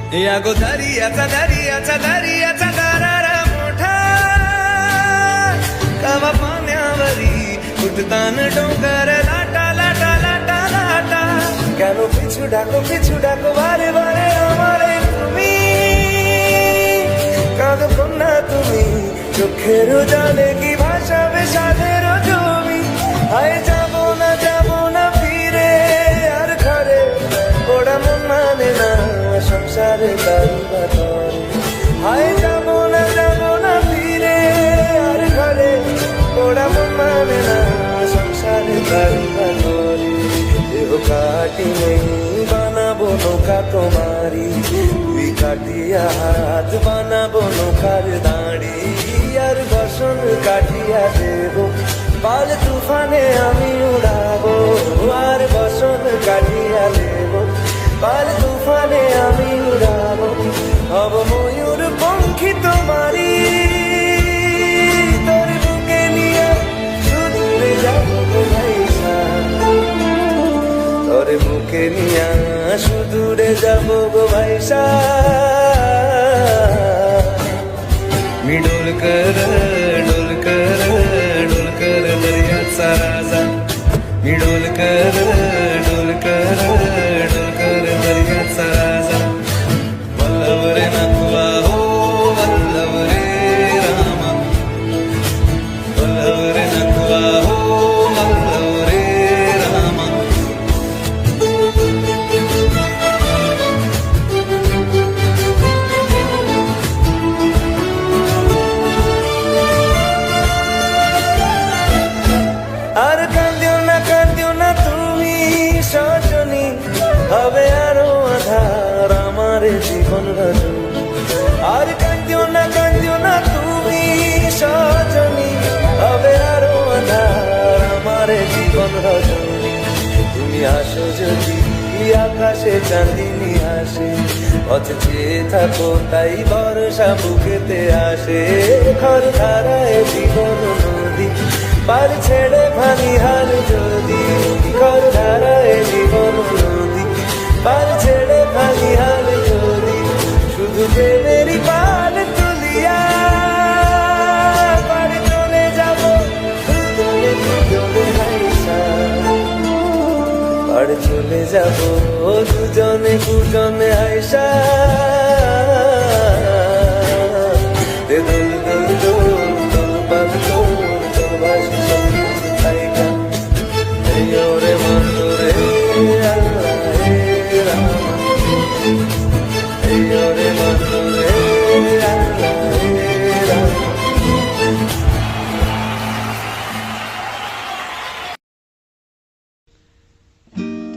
या गो दरियाचा दरियाचा दरियाचा दरारा मोठा कवा पाण्यावरी उठतान डोंगर लाटा लाटा लाटा लाटा কেন পিছু ডাকো বারে বারে আমারে তুমি কাঁদো কন্যা তুমি চোখের জলে কি ভাসাবে সাধের জমি হায় যাবো না ফিরে আর ঘরে ওরা মন মানে না সংসারে দাঁড়ি বাতরে হায় যাবো না ফিরে আর ঘরে ওরা মন মানে না সংসারে দাঁড়ি বাতরে দেহ কাটি নেই বানাবো নৌকা তোমারি তুই কাটিয়া হাত বানাবো নৌকার দাঁড়ি আর বসন কাটিয়া দেব পাল তুফানে আমি উড়াবো আর বসন কাটিয়া দেব পাল তুফানে আমি উড়াবো হব ময়ূর পঙ্খী তোমারি তোর বুকে নিয়ে সুদূরে যাবো ভাইসা তোর বুকে নিয়ে সুদূরে যাবো গো ভাইসা मी डोल कर दर्याचा राजा मी डोल कर दर्याचा राजा वल्लभ रे नथुआ हो वल्लभ रे रामा वल्लभ रे नथुआ हो वल्लभ रे रामा আর কান্দিও না তুমি সজনী হবে আরো আধার আমার জীবন রজনী আর কান্দিও না তুমি সজনী হবে আরো আধার আমার জীবন রজনী তুমি আসো যদি আকাশে চাঁদিনী আসে পথ চেয়ে থাকো তাই বর্ষা বুকেতে আসে ঘর ধারায় জীবন নদী পার ছেড়ে ভানি হাল যদি ঘর ধারায় জীবন নদী পার ছেড়ে ভানি হাল যদি শুধু প্রেমেরই পাল তুলিয়া পার চলে যাব দুজনে হাইসা পার চলে যাব দুজনে হাইসা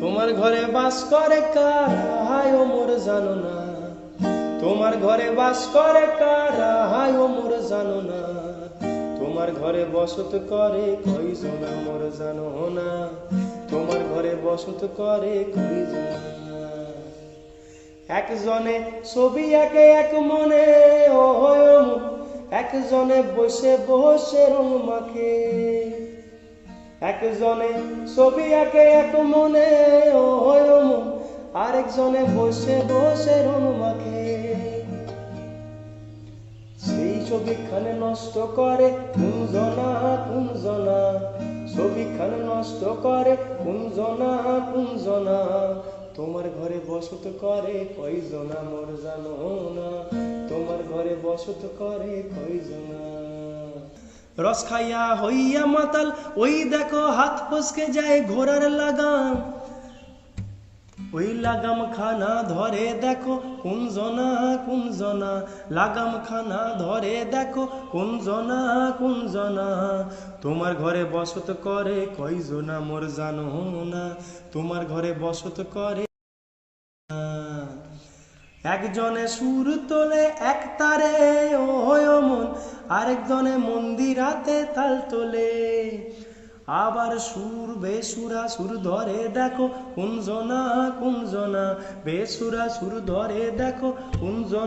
তোমার ঘরে বাস করে কারা হায় ও মোর জানো না তোমার ঘরে বাস করে কারা হায় ও মোর জানো না তোমার ঘরে বসত করে কয়জন মোর জানো না তোমার ঘরে বসত করে কয়জন একজনে ছবি আঁকে এক মনে ও একজনে বসে বসে রং মাখে একজনে ছবি আঁকে এক মনে ও আরেকজনে বসে বসে রং মাখে সেই ছবিখানে নষ্ট করে কুঞ্জনা ছবিখানে নষ্ট করে কুঞ্জনা তোমার ঘরে বসত করে কয়জনা মোর জানো না তোমার ঘরে বসত করে কয়জনা রস খাইয়া হইয়া মাতাল ওই দেখো হাত ফসকে যায় ঘোড়ার লাগাম ওই লাগাম খানা ধরে দেখো কুঞ্জনা লাগাম খানা ধরে দেখো কুঞ্জনা তোমার ঘরে বসত করে কয়জনা মোর জানো না তোমার ঘরে বসত করে একজনে সুর তোলে এক তারে ও মন আরেকজনে মন্দিরাতে তাল তোলে আবার সুর বেসুরা সুর ধরে দেখো কুঞ্জনা বেসুরা সুর ধরে দেখো কুঞ্জনা